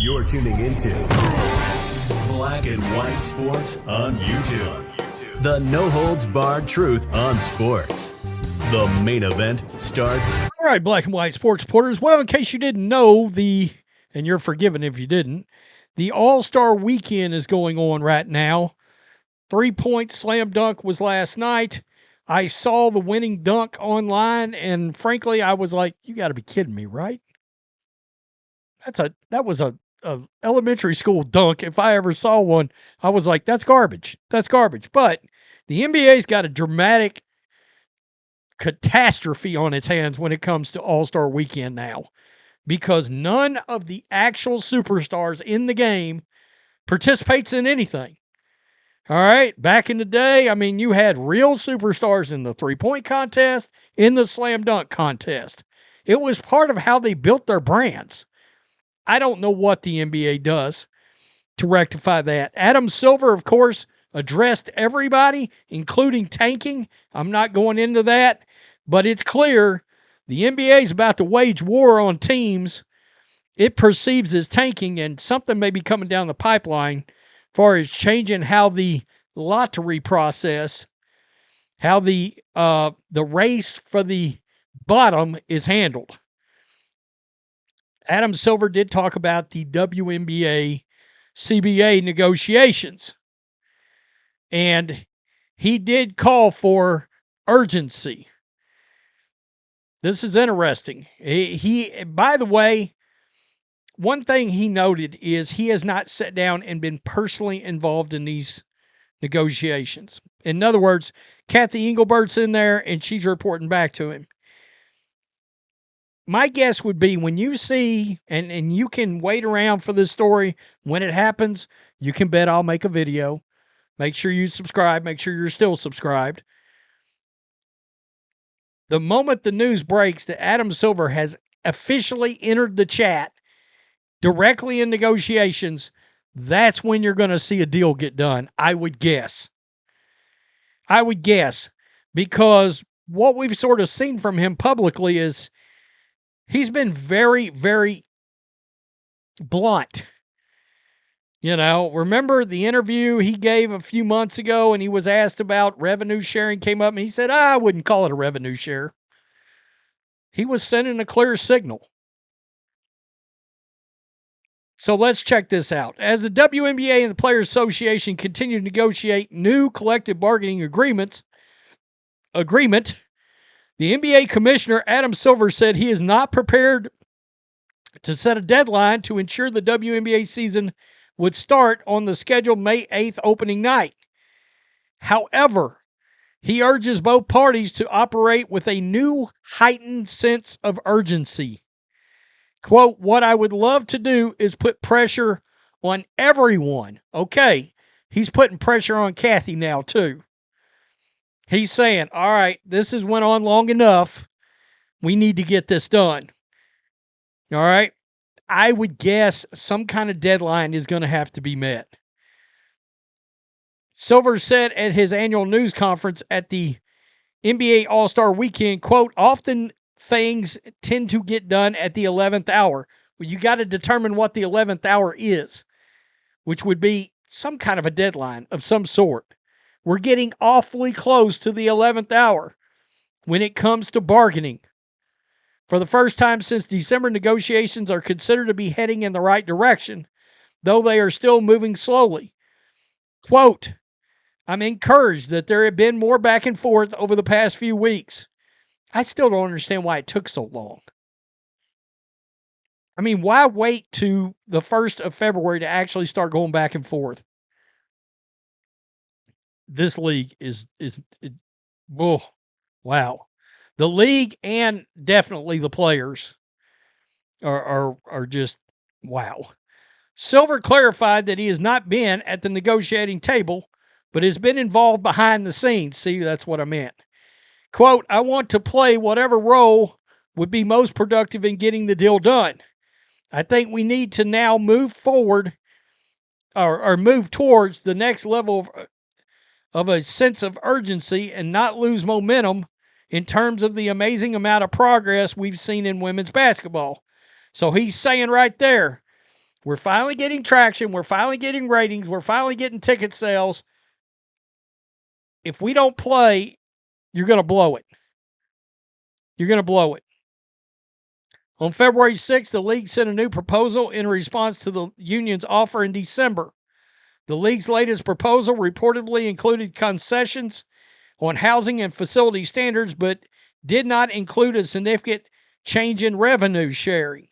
You're tuning into Black and White Sports on YouTube. The no-holds-barred truth on sports. The main event starts. All right, Black and White Sports supporters. Well, in case you didn't know, and you're forgiven if you didn't, the All-Star Weekend is going on right now. 3-point slam dunk was last night. I saw the winning dunk online, and frankly, I was like, you got to be kidding me, right? That was a elementary school dunk. If I ever saw one, I was like, that's garbage. That's garbage. But the NBA's got a dramatic catastrophe on its hands when it comes to All-Star Weekend now, because none of the actual superstars in the game participates in anything. All right, back in the day, I mean, you had real superstars in the three-point contest, in the slam dunk contest. It was part of how they built their brands. I don't know what the NBA does to rectify that. Adam Silver, of course, addressed everybody, including tanking. I'm not going into that, but it's clear the NBA is about to wage war on teams it perceives as tanking, and something may be coming down the pipeline as far as changing how the lottery process, how the race for the bottom is handled. Adam Silver did talk about the WNBA CBA negotiations, and he did call for urgency. This is interesting. He by the way, one thing he noted is he has not sat down and been personally involved in these negotiations. In other words, Kathy Engelbert's in there and she's reporting back to him. My guess would be when you see, and you can wait around for this story, when it happens, you can bet I'll make a video. Make sure you subscribe. Make sure you're still subscribed. The moment the news breaks that Adam Silver has officially entered the chat directly in negotiations, that's when you're going to see a deal get done, I would guess. Because what we've sort of seen from him publicly is he's been very, very blunt. You know, remember the interview he gave a few months ago and he was asked about revenue sharing, came up and he said, I wouldn't call it a revenue share. He was sending a clear signal. So let's check this out. As the WNBA and the Players Association continue to negotiate new collective bargaining agreement, the NBA Commissioner Adam Silver said he is not prepared to set a deadline to ensure the WNBA season would start on the scheduled May 8th opening night. However, he urges both parties to operate with a new heightened sense of urgency. Quote, what I would love to do is put pressure on everyone. Okay, he's putting pressure on Kathy now too. He's saying, all right, this has went on long enough. We need to get this done. All right. I would guess some kind of deadline is going to have to be met. Silver said at his annual news conference at the NBA All-Star Weekend, quote, often things tend to get done at the 11th hour. Well, you got to determine what the 11th hour is, which would be some kind of a deadline of some sort. We're getting awfully close to the 11th hour when it comes to bargaining. For the first time since December, negotiations are considered to be heading in the right direction, though they are still moving slowly. Quote, I'm encouraged that there have been more back and forth over the past few weeks. I still don't understand why it took so long. I mean, why wait to the 1st of February to actually start going back and forth? This league wow. The league and definitely the players are just wow. Silver clarified that he has not been at the negotiating table, but has been involved behind the scenes. See, that's what I meant. Quote, I want to play whatever role would be most productive in getting the deal done. I think we need to now move forward or move towards the next level of a sense of urgency and not lose momentum in terms of the amazing amount of progress we've seen in women's basketball. So he's saying right there, we're finally getting traction. We're finally getting ratings. We're finally getting ticket sales. If we don't play, you're going to blow it. You're going to blow it. On February 6th, the league sent a new proposal in response to the union's offer in December. The league's latest proposal reportedly included concessions on housing and facility standards, but did not include a significant change in revenue sharing.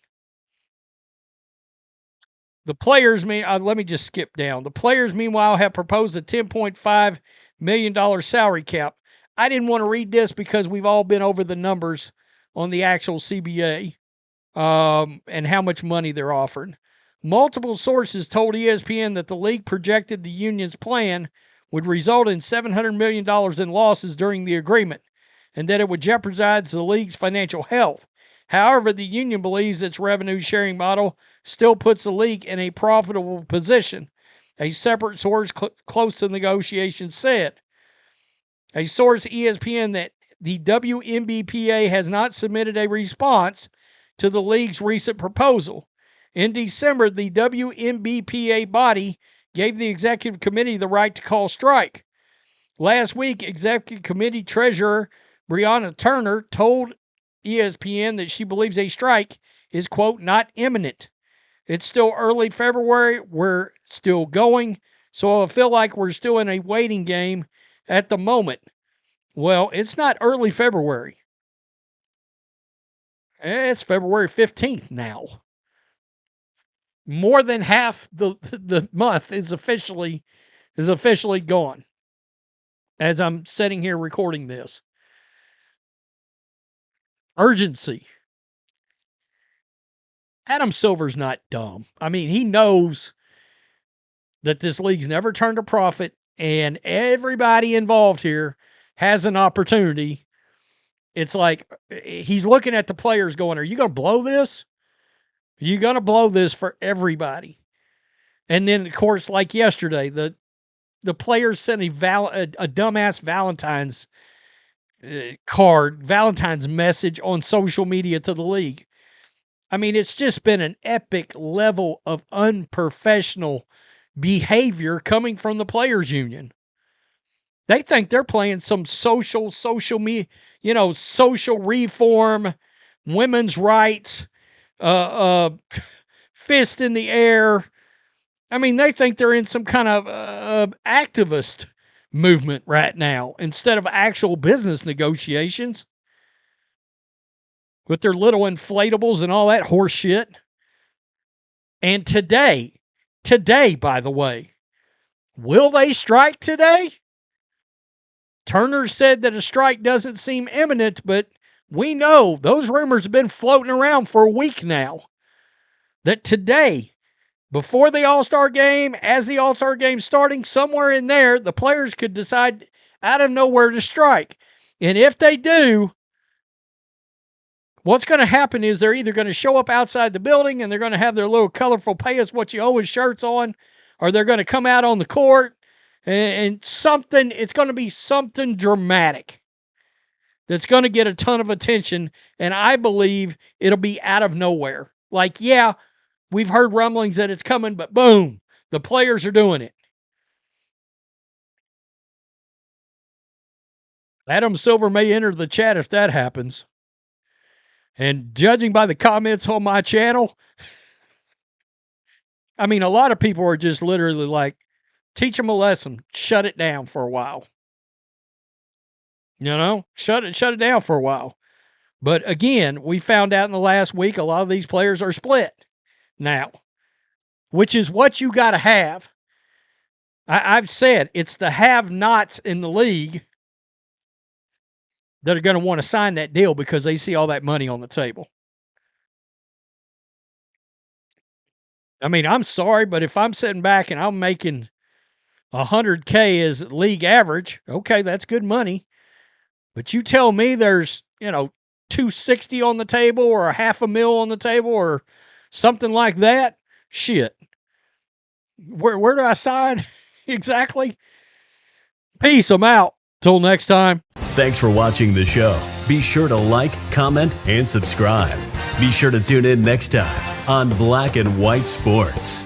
The players, let me just skip down. The players, meanwhile, have proposed a $10.5 million salary cap. I didn't want to read this because we've all been over the numbers on the actual CBA and how much money they're offering. Multiple sources told ESPN that the league projected the union's plan would result in $700 million in losses during the agreement and that it would jeopardize the league's financial health. However, the union believes its revenue-sharing model still puts the league in a profitable position, a separate source close to negotiations said. A source ESPN that the WNBPA has not submitted a response to the league's recent proposal. In December, the WNBPA body gave the executive committee the right to call strike. Last week, executive committee treasurer Breonna Turner told ESPN that she believes a strike is, quote, not imminent. It's still early February. We're still going. So I feel like we're still in a waiting game at the moment. Well, it's not early February. It's February 15th now. More than half the month is officially gone as I'm sitting here recording this. Urgency. Adam Silver's not dumb. I mean, he knows that this league's never turned a profit, and everybody involved here has an opportunity. It's like he's looking at the players going, are you going to blow this? Are you going to blow this for everybody? And then, of course, like yesterday, the players sent a dumbass Valentine's Valentine's message on social media to the league. I mean, it's just been an epic level of unprofessional behavior coming from the players union. They think they're playing some social reform, women's rights, fist in the air. I mean, they think they're in some kind of activist movement right now instead of actual business negotiations with their little inflatables and all that horse shit. And today, by the way, will they strike today? Turner said that a strike doesn't seem imminent, but we know those rumors have been floating around for a week now that today, before the All-Star game, as the All-Star game starting, somewhere in there, the players could decide out of nowhere to strike. And if they do, what's going to happen is they're either going to show up outside the building and they're going to have their little colorful pay us what you owe us shirts on, or they're going to come out on the court and something, it's going to be something dramatic that's going to get a ton of attention, and I believe it'll be out of nowhere. Like, yeah, we've heard rumblings that it's coming, but boom, the players are doing it. Adam Silver may enter the chat if that happens. And judging by the comments on my channel, I mean, a lot of people are just literally like, teach them a lesson, shut it down for a while. You know, shut it down for a while. But again, we found out in the last week a lot of these players are split now, which is what you got to have. I've said it's the have-nots in the league that are going to want to sign that deal because they see all that money on the table. I mean, I'm sorry, but if I'm sitting back and I'm making $100K as league average, okay, that's good money. But you tell me there's, $260 on the table or $500,000 on the table or something like that, shit. Where do I sign exactly? Peace, I'm out. Till next time. Thanks for watching the show. Be sure to like, comment, and subscribe. Be sure to tune in next time on Black and White Sports.